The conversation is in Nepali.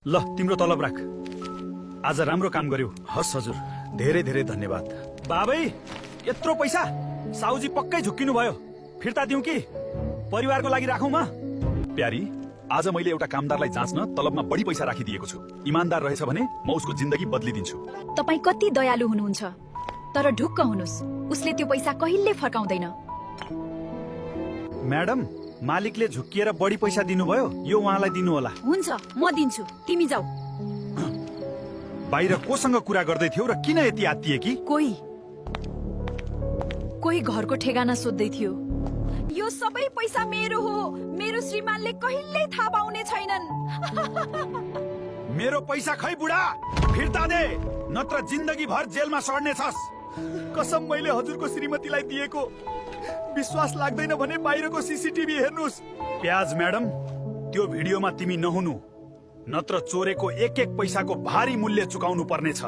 ल तिम्रो तलब राख। आज राम्रो काम गर्यौ। हस् हजुर, धेरै धेरै धन्यवाद। बाबै यत्रो पैसा साउजी पक्कै झुक्किनु भयो। फिर्ता दिउँ कि परिवारको लागि राखौँ म? प्यारी, आज मैले एउटा कामदारलाई जाँच्न तलबमा बढी पैसा राखिदिएको छु। इमानदार रहेछ भने म उसको जिन्दगी बदलिदिन्छु। तपाई कति दयालु हुनुहुन्छ, तर ढुक्क हुनुस्, उसले त्यो पैसा कहिल्यै फर्काउँदैन। म्याडम, मालिकले झुक्किएर बढी पैसा दिनुभयो, यो उहाँलाई दिनु होला। हुन्छ, म दिन्छु, तिमी जाऊ। बाहिर कोसँग कुरा गर्दै थियौ र किन यति आत्तिए कि? कोही घरको ठेगाना सोध्दै थियो। यो सबै पैसा मेरो हो, मेरो श्रीमानले कहिल्यै थाहा पाउने छैनन्। मेरो पैसा खै बुढा, फिर्ता दे, नत्र जिन्दगी भर जेलमा सड्नेछस्। कसम मैले हजुरको श्रीमतीलाई दिएको। विश्वास लाग्दैन भने बाहिरको सीसीटीभी हेर्नुस्। प्याज म्याडम, त्यो भिडियोमा तिमी नहुनु, नत्र चोरेको एक एक पैसाको भारी मूल्य चुकाउनु पर्नेछ।